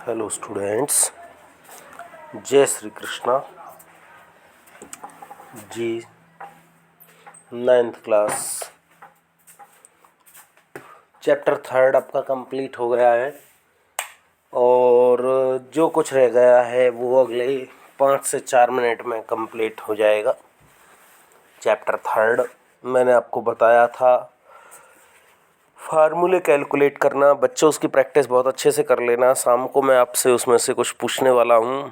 Hello students, जय Shri Krishna ji. 9th class chapter 3 आपका complete हो गया है और जो कुछ रह गया है वो अगले 5 से 4 मिनट में कंप्लीट हो जाएगा। चैप्टर 3 मैंने आपको बताया था फार्मूले कैलकुलेट करना। बच्चों उसकी प्रैक्टिस बहुत अच्छे से कर लेना। शाम को मैं आपसे उसमें से कुछ पूछने वाला हूँ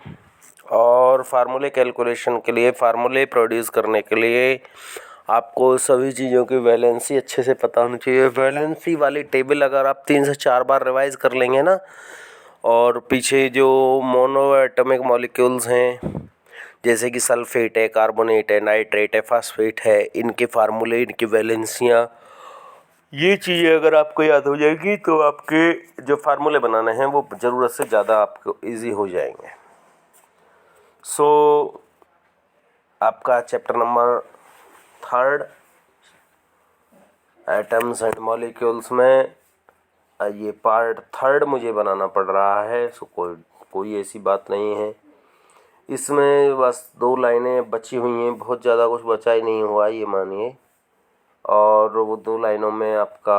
और फार्मूले कैलकुलेशन के लिए, फार्मूले प्रोड्यूस करने के लिए आपको सभी चीज़ों की वैलेंसी अच्छे से पता होनी चाहिए। वैलेंसी वाली टेबल अगर आप 3 से 4 बार रिवाइज कर लेंगे ना, और पीछे जो मोनो एटॉमिक मॉलिक्यूल्स हैं जैसे कि सल्फेट है, कार्बोनेट है, नाइट्रेट है, फास्फेट है, इनके फार्मूले, इनकी वैलेंसियाँ, ये चीज़ें अगर आपको याद हो जाएगी तो आपके जो फार्मूले बनाने हैं वो ज़रूरत से ज़्यादा आपको इजी हो जाएंगे। आपका chapter number 3 atoms and molecules में ये पार्ट 3 मुझे बनाना पड़ रहा है। कोई ऐसी बात नहीं है। इसमें बस 2 लाइनें बची हुई हैं, बहुत ज़्यादा कुछ बचा ही नहीं हुआ, ये मानिए। और वो 2 लाइनों में आपका,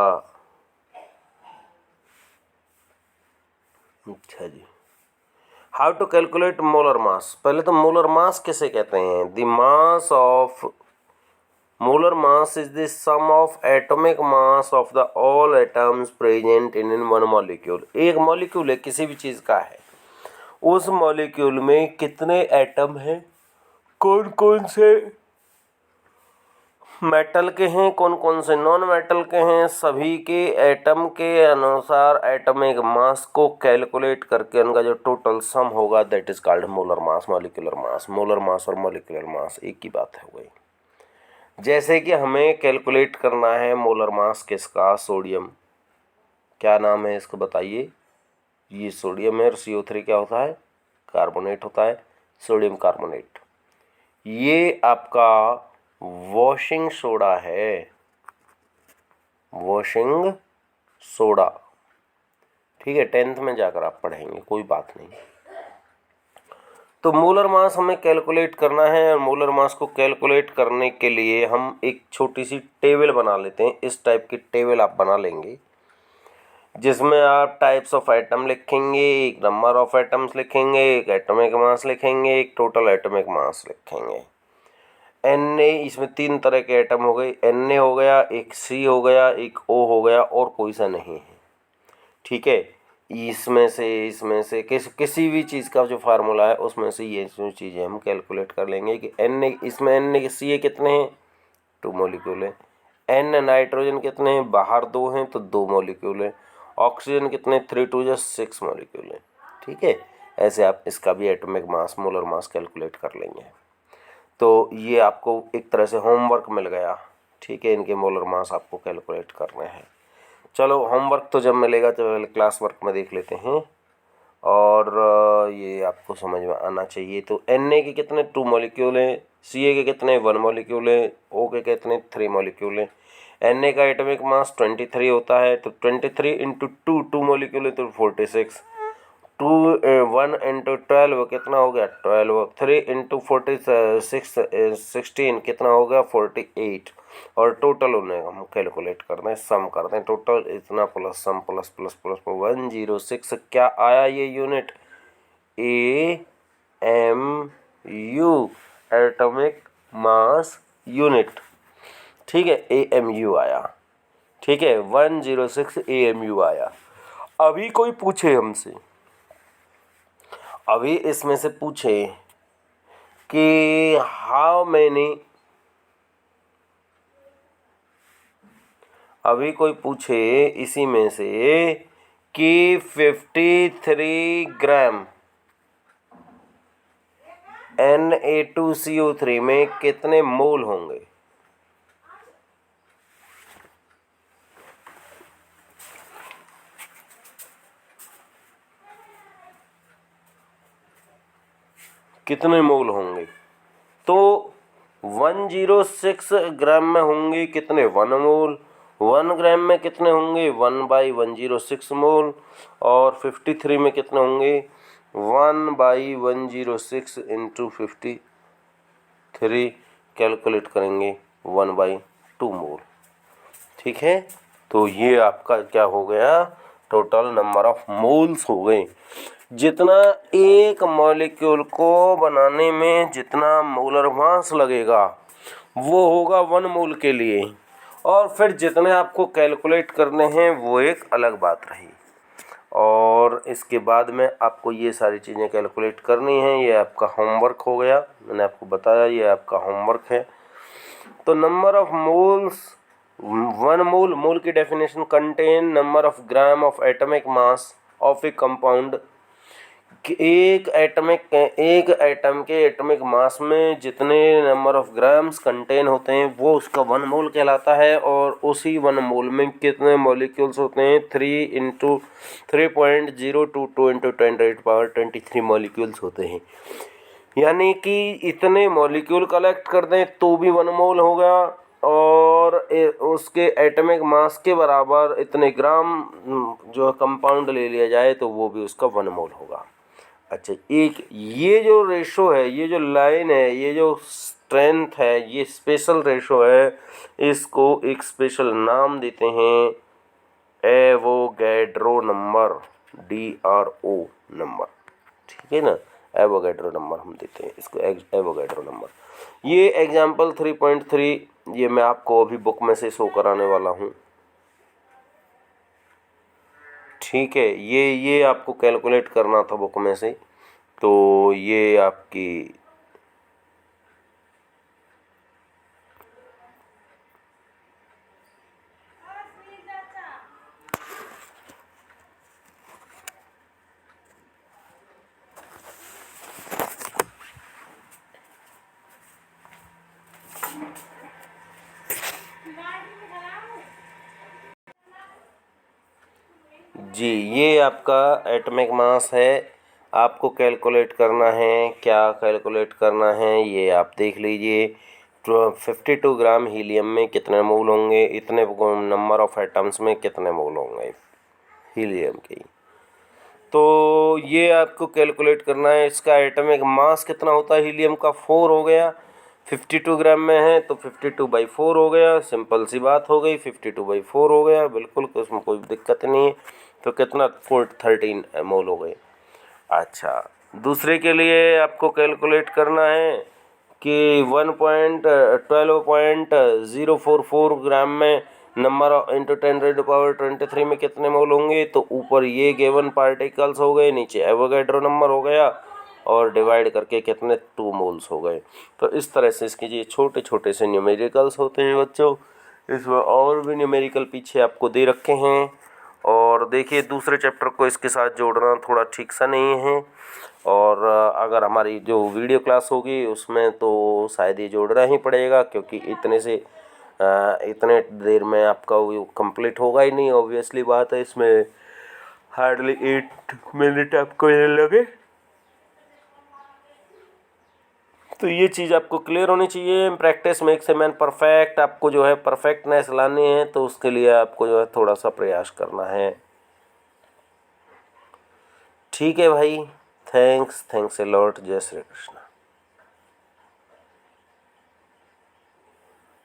अच्छा जी, how to calculate molar mass. पहले तो मोलर मास किसे कहते हैं? The mass of molar mass is the sum of atomic mass of the all atoms present in one molecule. एक मॉलिक्यूल है, किसी भी चीज़ का है, उस मॉलिक्यूल में कितने एटम हैं, कौन कौन से मेटल के हैं, कौन कौन से नॉन मेटल के हैं, सभी के एटम के अनुसार एटॉमिक मास को कैलकुलेट करके उनका जो टोटल सम होगा that is called molar mass, molecular mass. Molar mass और मॉलिक्यूलर मास एक ही बात हो गई। जैसे कि हमें कैलकुलेट करना है मोलर मास किसका, सोडियम। क्या नाम है इसको बताइए? ये सोडियम है और CO3 क्या होता है? कार्बोनेट होता है, सोडियम कार्बोनेट। ये आपका वॉशिंग सोडा है, वॉशिंग सोडा। ठीक है, 10th में जाकर आप पढ़ेंगे, कोई बात नहीं। तो मोलर मास हमें कैलकुलेट करना है और मोलर मास को कैलकुलेट करने के लिए हम एक छोटी सी टेबल बना लेते हैं। इस टाइप की टेबल आप बना लेंगे जिसमें आप टाइप्स ऑफ एटम लिखेंगे, एक नंबर ऑफ एटम्स लिखेंगे, एक एटॉमिक मास लिखेंगे, एक टोटल एटॉमिक मास लिखेंगे। Na, इसमें 3 तरह के एटम हो गए, Na हो गया, एक C हो गया, एक O हो गया, और कोई सा नहीं है। ठीक है, इसमें से किसी भी चीज़ का जो फार्मूला है उसमें से ये जो चीज़ें हम कैलकुलेट कर लेंगे कि Na, इसमें Na के C कितने हैं? 2 मॉलिक्यूल है। N नाइट्रोजन कितने हैं? बाहर 2 हैं तो 2 मॉलिक्यूल है। ऑक्सीजन कितने? 3 2 6 मॉलिक्यूल है। ठीक है, ऐसे आप इसका भी atomic mass, molar mass calculate कर लेंगे। तो ये आपको एक तरह से होमवर्क मिल गया। ठीक है, इनके मोलर मास आपको कैलकुलेट करने हैं। चलो, होमवर्क तो जब मिलेगा तो पहले क्लास वर्क में देख लेते हैं, और ये आपको समझ में आना चाहिए। तो Na के कितने? 2 मॉलिक्यूल हैं, Ca के कितने? 1 मॉलिक्यूल है, O के कितने? 3 मॉलिक्यूल हैं। Na का एटॉमिक मास 23 होता है, तो 23 इंटू 2 मॉलिक्यूल है तो 46। 1 इंटू 12 कितना हो गया? 12। 3 इंटू 46 16 कितना हो गया? 48। और टोटल उन्हें हम कैलकुलेट कर दें, सम कर दें। टोटल इतना प्लस सम प्लस प्लस प्लस 106 क्या आया ये unit? AMU, atomic mass unit. ठीक है, AMU आया। ठीक है, 106 AMU आया। अभी कोई पूछे हमसे, अभी इसमें से पूछे कि हाउ मैनी, अभी कोई पूछे इसी में से कि 53 ग्राम Na2CO3 में कितने मोल होंगे? कितने मोल होंगे? तो 106 ग्राम में होंगे कितने? 1 मोल। 1 ग्राम में कितने होंगे 1/106 मोल, और 53 में कितने होंगे 1/106 इंटू 53, कैलकुलेट करेंगे 1/2 मोल। ठीक है, तो ये आपका क्या हो गया, टोटल नंबर ऑफ मोल्स हो गए। जितना एक मॉलिक्यूल को बनाने में जितना मोलर मास लगेगा वो होगा 1 मोल के लिए, और फिर जितने आपको कैलकुलेट करने हैं वो एक अलग बात रही। और इसके बाद में आपको ये सारी चीज़ें कैलकुलेट करनी हैं। ये आपका होमवर्क हो गया, मैंने आपको बताया ये आपका होमवर्क है। तो नंबर ऑफ मोल्स, 1 मोल, मोल की definition contain number of gram of atomic mass of A compound. एक एटम के एटॉमिक मास में जितने नंबर ऑफ ग्राम्स कंटेन होते हैं वो उसका 1 मोल कहलाता है। और उसी 1 मोल में कितने मॉलिक्यूल्स होते हैं 3.022 इंटू 10⁻23 मॉलिक्यूल्स होते हैं। यानी कि इतने मॉलिक्यूल कलेक्ट कर दें तो भी 1 मोल होगा, और उसके एटॉमिक मास के बराबर इतने ग्राम जो कंपाउंड ले लिया जाए तो वो भी उसका 1 मोल होगा। अच्छा, एक ये जो रेशो है, ये जो लाइन है, ये जो स्ट्रेंथ है, ये स्पेशल रेशो है, इसको एक स्पेशल नाम देते हैं एवोगैड्रो नंबर, DRO नंबर। ठीक है ना, एवोगैड्रो नंबर हम देते हैं इसको, एवोगैड्रो नंबर। ये एग्जाम्पल 3.3 ये मैं आपको अभी बुक में से शो कराने वाला हूँ। ठीक है, ये आपको कैलकुलेट करना था बुक में से, तो ये आपकी जी, ये आपका एटॉमिक मास है। आपको कैलकुलेट करना है, क्या कैलकुलेट करना है ये आप देख लीजिए। 52 ग्राम हीलियम में कितने मोल होंगे, इतने नंबर ऑफ एटम्स में कितने मोल होंगे हीलियम के। तो ये आपको कैलकुलेट करना है। इसका एटॉमिक मास कितना होता है हीलियम का, 4 हो गया। 52 ग्राम में है तो 52/4 हो गया, सिंपल सी बात हो गई, 52/4 हो गया, बिल्कुल उसमें कोई दिक्कत नहीं है। तो कितना 13 मोल हो गए। अच्छा, दूसरे के लिए आपको कैलकुलेट करना है कि 12.044 ग्राम में नंबर इंटू 10⁻23 में कितने मोल होंगे। तो ऊपर ये गिवन पार्टिकल्स हो गए, नीचे एवोगैड्रो नंबर हो गया, और डिवाइड करके कितने 2 मोल्स हो गए। तो इस तरह से इसके ये छोटे छोटे से न्यूमेरिकल्स होते हैं बच्चों। इसमें और भी न्यूमेरिकल पीछे आपको दे रखे हैं। और देखिए, दूसरे चैप्टर को इसके साथ जोड़ना थोड़ा ठीक सा नहीं है, और अगर हमारी जो वीडियो क्लास होगी उसमें तो शायद ये जोड़ना ही पड़ेगा, क्योंकि इतने देर में आपका वो कंप्लीट होगा ही नहीं। ऑब्वियसली बात है, इसमें हार्डली 8 मिनट आपको ये लगे। तो ये चीज़ आपको क्लियर होनी चाहिए। Practice makes a man perfect. आपको जो है परफेक्टनेस लानी है, तो उसके लिए आपको जो है थोड़ा सा प्रयास करना है। ठीक है भाई, थैंक्स ए लॉट। जय श्री कृष्ण।